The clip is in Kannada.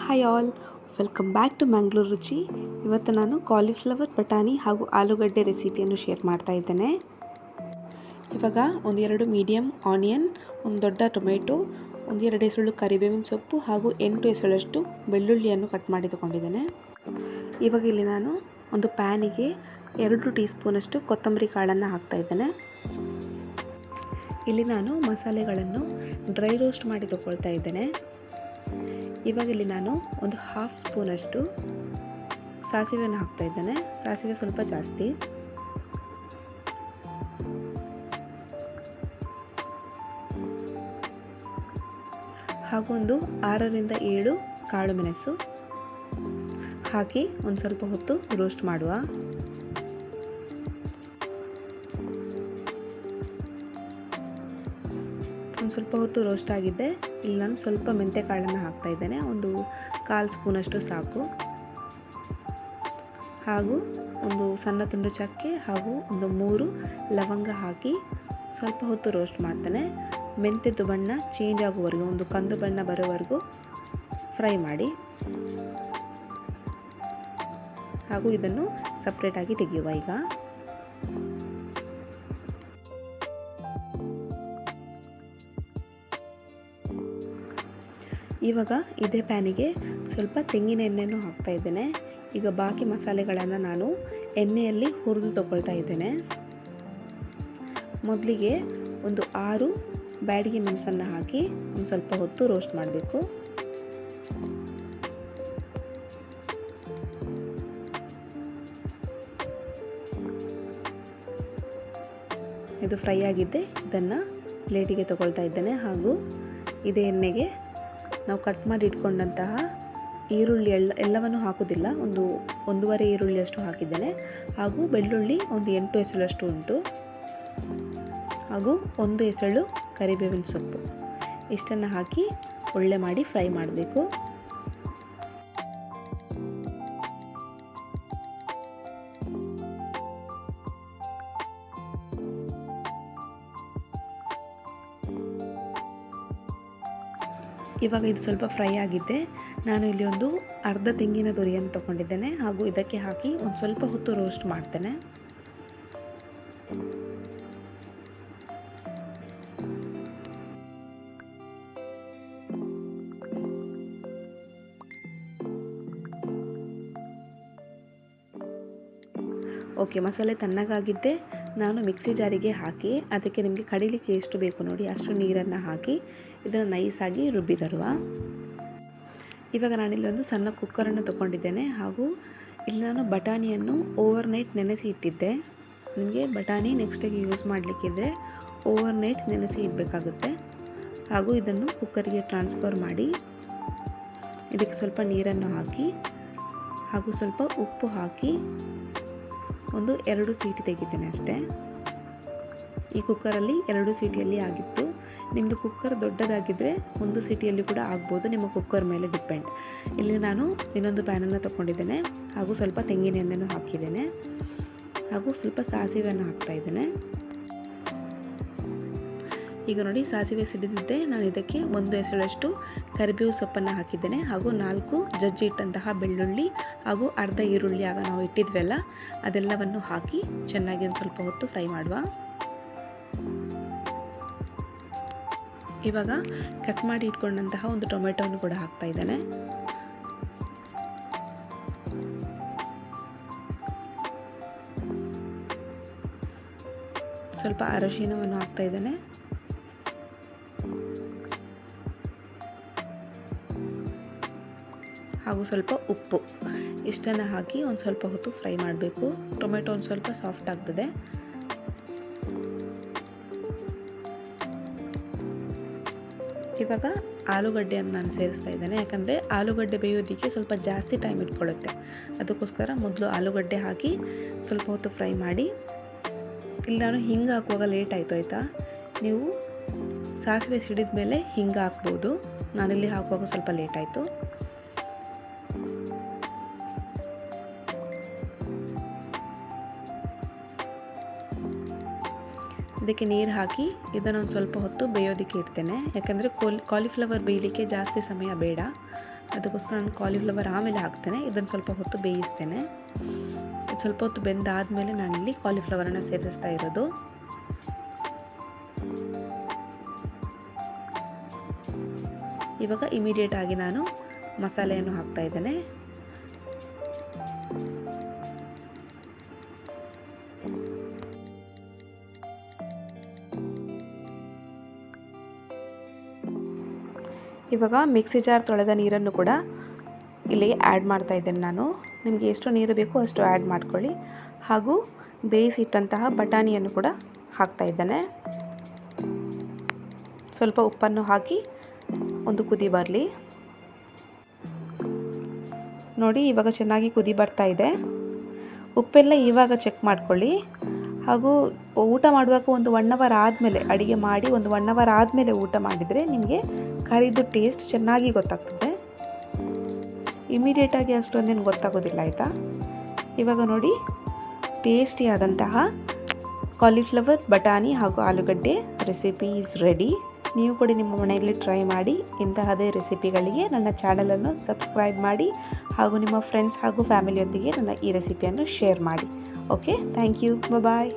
Hi all, welcome back to Mangalore Ruchi. ಇವತ್ತು ನಾನು ಕಾಲಿಫ್ಲವರ್ ಬಟಾಣಿ ಹಾಗೂ ಆಲೂಗಡ್ಡೆ ರೆಸಿಪಿಯನ್ನು ಶೇರ್ ಮಾಡ್ತಾ ಇದ್ದೇನೆ. ಇವಾಗ ಒಂದೆರಡು ಮೀಡಿಯಮ್ ಆನಿಯನ್, ಒಂದು ದೊಡ್ಡ ಟೊಮೆಟೊ, ಒಂದೆರಡು ಎಸಳು ಕರಿಬೇವಿನ ಸೊಪ್ಪು ಹಾಗೂ 8 ಎಸಳಷ್ಟು ಬೆಳ್ಳುಳ್ಳಿಯನ್ನು ಕಟ್ ಮಾಡಿ ತಗೊಂಡಿದ್ದೇನೆ. ಇವಾಗ ಇಲ್ಲಿ ನಾನು ಒಂದು ಪ್ಯಾನಿಗೆ 2 ಟೀ ಸ್ಪೂನಷ್ಟು ಕೊತ್ತಂಬರಿ ಕಾಳನ್ನು ಹಾಕ್ತಾ ಇದ್ದೇನೆ. ಇಲ್ಲಿ ನಾನು ಮಸಾಲೆಗಳನ್ನು ಡ್ರೈ ರೋಸ್ಟ್ ಮಾಡಿ ತಗೊಳ್ತಾ ಇದ್ದೇನೆ. ಇವಾಗ ಇಲ್ಲಿ ನಾನು ಒಂದು 1/2 ಸ್ಪೂನಷ್ಟು ಸಾಸಿವೆಯನ್ನು ಹಾಕ್ತಾ ಇದ್ದೇನೆ. ಸಾಸಿವೆ ಸ್ವಲ್ಪ ಜಾಸ್ತಿ. ಹಾಗೂ ಒಂದು 6ರಿಂದ 7 ಕಾಳು ಮೆಣಸು ಹಾಕಿ ಒಂದು ಸ್ವಲ್ಪ ಹೊತ್ತು ರೋಸ್ಟ್ ಮಾಡುವ. ಒಂದು ಸ್ವಲ್ಪ ಹೊತ್ತು ರೋಸ್ಟ್ ಆಗಿದ್ದೆ. ಇಲ್ಲಿ ನಾನು ಸ್ವಲ್ಪ ಮೆಂತ್ಯ ಕಾಳನ್ನು ಹಾಕ್ತಾ ಇದ್ದೇನೆ. ಒಂದು 1/4 ಸ್ಪೂನಷ್ಟು ಸಾಕು. ಹಾಗೂ ಒಂದು ಸಣ್ಣ ತುಂಡು ಚಕ್ಕೆ ಹಾಗೂ ಒಂದು 3 ಲವಂಗ ಹಾಕಿ ಸ್ವಲ್ಪ ಹೊತ್ತು ರೋಸ್ಟ್ ಮಾಡ್ತೇನೆ. ಮೆಂತ್ಯದ ಬಣ್ಣ ಚೇಂಜ್ ಆಗುವವರೆಗೂ, ಒಂದು ಕಂದು ಬಣ್ಣ ಬರೋವರೆಗೂ ಫ್ರೈ ಮಾಡಿ. ಹಾಗೂ ಇದನ್ನು ಸಪ್ರೇಟಾಗಿ ತೆಗೆಯುವ. ಇವಾಗ ಇದೇ ಪ್ಯಾನಿಗೆ ಸ್ವಲ್ಪ ತೆಂಗಿನ ಎಣ್ಣೆಯನ್ನು ಹಾಕ್ತಾ ಇದ್ದೇನೆ. ಈಗ ಬಾಕಿ ಮಸಾಲೆಗಳನ್ನು ನಾನು ಎಣ್ಣೆಯಲ್ಲಿ ಹುರಿದು ತಗೊಳ್ತಾ ಇದ್ದೇನೆ. ಮೊದಲಿಗೆ ಒಂದು 6 ಬ್ಯಾಡಗಿ ಮೆಣಸನ್ನು ಹಾಕಿ ಒಂದು ಸ್ವಲ್ಪ ಹೊತ್ತು ರೋಸ್ಟ್ ಮಾಡಬೇಕು. ಇದು ಫ್ರೈ ಆಗಿದ್ದೆ. ಇದನ್ನು ಪ್ಲೇಟಿಗೆ ತಗೊಳ್ತಾ ಇದ್ದೇನೆ. ಹಾಗೂ ಇದೇ ಎಣ್ಣೆಗೆ ನಾವು ಕಟ್ ಮಾಡಿ ಇಟ್ಕೊಂಡಂತಹ ಈರುಳ್ಳಿ ಎಲ್ಲವನ್ನು ಹಾಕೋದಿಲ್ಲ, 1.5 ಈರುಳ್ಳಿಯಷ್ಟು ಹಾಕಿದ್ದೇನೆ. ಹಾಗೂ ಬೆಳ್ಳುಳ್ಳಿ ಒಂದು 8 ಎಸಳಷ್ಟು ಉಂಟು. ಹಾಗೂ 1 ಎಸಳು ಕರಿಬೇವಿನ ಸೊಪ್ಪು. ಇಷ್ಟನ್ನು ಹಾಕಿ ಒಳ್ಳೆ ಮಾಡಿ ಫ್ರೈ ಮಾಡಬೇಕು. ಇವಾಗ ಇದು ಸ್ವಲ್ಪ ಫ್ರೈ ಆಗಿದ್ದೆ. ನಾನು ಇಲ್ಲಿ ಒಂದು ಅರ್ಧ ತೆಂಗಿನ ತುರಿಯನ್ನು ತಗೊಂಡಿದ್ದೇನೆ. ಹಾಗೂ ಇದಕ್ಕೆ ಹಾಕಿ ಒಂದು ಸ್ವಲ್ಪ ಹೊತ್ತು ರೋಸ್ಟ್ ಮಾಡ್ತೇನೆ. ಓಕೆ, ಮಸಾಲೆ ತಣ್ಣಗಾಗಿದ್ದೆ. ನಾನು ಮಿಕ್ಸಿ ಜಾರಿಗೆ ಹಾಕಿ ಅದಕ್ಕೆ ನಿಮಗೆ ಕಡಿಲಿಕ್ಕೆ ಎಷ್ಟು ಬೇಕು ನೋಡಿ ಅಷ್ಟು ನೀರನ್ನು ಹಾಕಿ ಇದನ್ನು ನೈಸಾಗಿ ರುಬ್ಬಿ ತರುವ. ಇವಾಗ ನಾನಿಲ್ಲಿ ಒಂದು ಸಣ್ಣ ಕುಕ್ಕರನ್ನು ತಗೊಂಡಿದ್ದೇನೆ. ಹಾಗೂ ಇಲ್ಲಿ ನಾನು ಬಟಾಣಿಯನ್ನು ಓವರ್ನೈಟ್ ನೆನೆಸಿ ಇಟ್ಟಿದ್ದೆ. ನಿಮಗೆ ಬಟಾಣಿ ನೆಕ್ಸ್ಟಿಗೆ ಯೂಸ್ ಮಾಡಲಿಕ್ಕಿದ್ರೆ ಓವರ್ನೈಟ್ ನೆನೆಸಿ ಇಡಬೇಕಾಗುತ್ತೆ. ಹಾಗೂ ಇದನ್ನು ಕುಕ್ಕರಿಗೆ ಟ್ರಾನ್ಸ್ಫರ್ ಮಾಡಿ ಇದಕ್ಕೆ ಸ್ವಲ್ಪ ನೀರನ್ನು ಹಾಕಿ ಹಾಗೂ ಸ್ವಲ್ಪ ಉಪ್ಪು ಹಾಕಿ ಒಂದು 2 ಸೀಟಿ ತೆಗಿತೇನೆ ಅಷ್ಟೇ. ಈ ಕುಕ್ಕರಲ್ಲಿ 2 ಸೀಟಿಯಲ್ಲಿ ಆಗಿತ್ತು. ನಿಮ್ಮದು ಕುಕ್ಕರ್ ದೊಡ್ಡದಾಗಿದ್ದರೆ 1 ಸೀಟಿಯಲ್ಲಿ ಕೂಡ ಆಗ್ಬೋದು, ನಿಮ್ಮ ಕುಕ್ಕರ್ ಮೇಲೆ ಡಿಪೆಂಡ್. ಇಲ್ಲಿ ನಾನು ಇನ್ನೊಂದು ಪ್ಯಾನನ್ನು ತಗೊಂಡಿದ್ದೇನೆ. ಹಾಗೂ ಸ್ವಲ್ಪ ತೆಂಗಿನ ಎಣ್ಣೆಯನ್ನು ಹಾಕಿದ್ದೇನೆ. ಹಾಗೂ ಸ್ವಲ್ಪ ಸಾಸಿವೆಯನ್ನು ಹಾಕ್ತಾ ಇದ್ದೇನೆ. ಈಗ ನೋಡಿ ಸಾಸಿವೆ ಸಿಡಿದಿದ್ದೆ. ನಾನು ಇದಕ್ಕೆ 1 ಎಸಳಷ್ಟು ಕರಿಬೇವು ಸೊಪ್ಪನ್ನು ಹಾಕಿದ್ದೇನೆ. ಹಾಗೂ 4 ಜಜ್ಜಿ ಇಟ್ಟಂತಹ ಬೆಳ್ಳುಳ್ಳಿ ಹಾಗೂ ಅರ್ಧ ಈರುಳ್ಳಿ ಆಗ ನಾವು ಇಟ್ಟಿದ್ವಲ್ಲ ಅದೆಲ್ಲವನ್ನು ಹಾಕಿ ಚೆನ್ನಾಗಿ ಒಂದು ಸ್ವಲ್ಪ ಹೊತ್ತು ಫ್ರೈ ಮಾಡುವ. ಇವಾಗ ಕಟ್ ಮಾಡಿ ಇಟ್ಕೊಂಡಂತಹ ಒಂದು ಟೊಮೆಟೊವನ್ನು ಕೂಡ ಹಾಕ್ತಾ ಇದ್ದೇನೆ. ಸ್ವಲ್ಪ ಅರಶಿನವನ್ನು ಹಾಕ್ತಾ ಇದ್ದೇನೆ. ಹಾಗೂ ಸ್ವಲ್ಪ ಉಪ್ಪು. ಇಷ್ಟನ್ನು ಹಾಕಿ ಒಂದು ಸ್ವಲ್ಪ ಹೊತ್ತು ಫ್ರೈ ಮಾಡಬೇಕು. ಟೊಮೆಟೊ ಒಂದು ಸ್ವಲ್ಪ ಸಾಫ್ಟ್ ಆಗ್ತದೆ. ಇವಾಗ ಆಲೂಗಡ್ಡೆಯನ್ನು ನಾನು ಸೇರಿಸ್ತಾ ಇದ್ದೇನೆ. ಯಾಕಂದರೆ ಆಲೂಗಡ್ಡೆ ಬೇಯೋದಕ್ಕೆ ಸ್ವಲ್ಪ ಜಾಸ್ತಿ ಟೈಮ್ ಇಟ್ಕೊಳ್ಳುತ್ತೆ. ಅದಕ್ಕೋಸ್ಕರ ಮೊದಲು ಆಲೂಗಡ್ಡೆ ಹಾಕಿ ಸ್ವಲ್ಪ ಹೊತ್ತು ಫ್ರೈ ಮಾಡಿ. ಇಲ್ಲಿ ನಾನು ಹಿಂಗೆ ಹಾಕುವಾಗ ಲೇಟ್ ಆಯಿತು ಆಯಿತಾ. ನೀವು ಸಾಸಿವೆ ಸಿಡಿದ ಮೇಲೆ ಹಿಂಗೆ ಹಾಕ್ಬೋದು. ನಾನಿಲ್ಲಿ ಹಾಕುವಾಗ ಸ್ವಲ್ಪ ಲೇಟ್ ಆಯಿತು. ಇದಕ್ಕೆ ನೀರು ಹಾಕಿ ಇದನ್ನು ಒಂದು ಸ್ವಲ್ಪ ಹೊತ್ತು ಬೇಯೋದಕ್ಕೆ ಇಡ್ತೇನೆ. ಯಾಕಂದರೆ ಕಾಲಿಫ್ಲವರ್ ಬೇಯಲಿಕ್ಕೆ ಜಾಸ್ತಿ ಸಮಯ ಬೇಡ. ಅದಕ್ಕೋಸ್ಕರ ನಾನು ಕಾಲಿಫ್ಲವರ್ ಆಮೇಲೆ ಹಾಕ್ತೇನೆ. ಇದನ್ನು ಸ್ವಲ್ಪ ಹೊತ್ತು ಬೇಯಿಸ್ತೇನೆ. ಸ್ವಲ್ಪ ಹೊತ್ತು ಬೆಂದಾದಮೇಲೆ ನಾನಿಲ್ಲಿ ಕಾಲಿಫ್ಲವರನ್ನು ಸೇರಿಸ್ತಾ ಇರೋದು. ಇವಾಗ ಇಮಿಡಿಯೇಟ್ ಆಗಿ ನಾನು ಮಸಾಲೆಯನ್ನು ಹಾಕ್ತಾ ಇದ್ದೇನೆ. ಇವಾಗ ಮಿಕ್ಸಿ ಜಾರ್ ತೊಳೆದ ನೀರನ್ನು ಕೂಡ ಇಲ್ಲಿಗೆ ಆ್ಯಡ್ ಮಾಡ್ತಾ ಇದ್ದೇನೆ ನಾನು. ನಿಮಗೆ ಎಷ್ಟು ನೀರು ಬೇಕೋ ಅಷ್ಟು ಆ್ಯಡ್ ಮಾಡ್ಕೊಳ್ಳಿ. ಹಾಗೂ ಬೇಯಿಸಿಟ್ಟಂತಹ ಬಟಾಣಿಯನ್ನು ಕೂಡ ಹಾಕ್ತಾ ಇದ್ದೇನೆ. ಸ್ವಲ್ಪ ಉಪ್ಪನ್ನು ಹಾಕಿ ಒಂದು ಕುದಿ ಬರಲಿ. ನೋಡಿ ಇವಾಗ ಚೆನ್ನಾಗಿ ಕುದಿ ಬರ್ತಾ ಇದೆ. ಉಪ್ಪೆಲ್ಲ ಇವಾಗ ಚೆಕ್ ಮಾಡ್ಕೊಳ್ಳಿ. ಹಾಗೂ ಊಟ ಮಾಡುವಾಗ ಒಂದು 1 ಅವರ್ ಆದಮೇಲೆ ಅಡುಗೆ ಮಾಡಿ ಒಂದು 1 ಅವರ್ ಆದಮೇಲೆ ಊಟ ಮಾಡಿದರೆ ನಿಮಗೆ ಕರಿದು ಟೇಸ್ಟ್ ಚೆನ್ನಾಗಿ ಗೊತ್ತಾಗ್ತದೆ. ಇಮಿಡಿಯೇಟಾಗಿ ಅಷ್ಟೊಂದೇನು ಗೊತ್ತಾಗೋದಿಲ್ಲ ಆಯಿತಾ. ಇವಾಗ ನೋಡಿ ಟೇಸ್ಟಿಯಾದಂತಹ ಕಾಲಿಫ್ಲವರ್, ಬಟಾಣಿ ಹಾಗೂ ಆಲೂಗಡ್ಡೆ ರೆಸಿಪಿ ಈಸ್ ರೆಡಿ. ನೀವು ಕೂಡ ನಿಮ್ಮ ಮನೆಯಲ್ಲಿ ಟ್ರೈ ಮಾಡಿ. ಇಂತಹದೇ ರೆಸಿಪಿಗಳಿಗೆ ನನ್ನ ಚಾನಲನ್ನು ಸಬ್ಸ್ಕ್ರೈಬ್ ಮಾಡಿ ಹಾಗೂ ನಿಮ್ಮ ಫ್ರೆಂಡ್ಸ್ ಹಾಗೂ ಫ್ಯಾಮಿಲಿಯೊಂದಿಗೆ ನನ್ನ ಈ ರೆಸಿಪಿಯನ್ನು ಶೇರ್ ಮಾಡಿ. Okay, thank you, bye.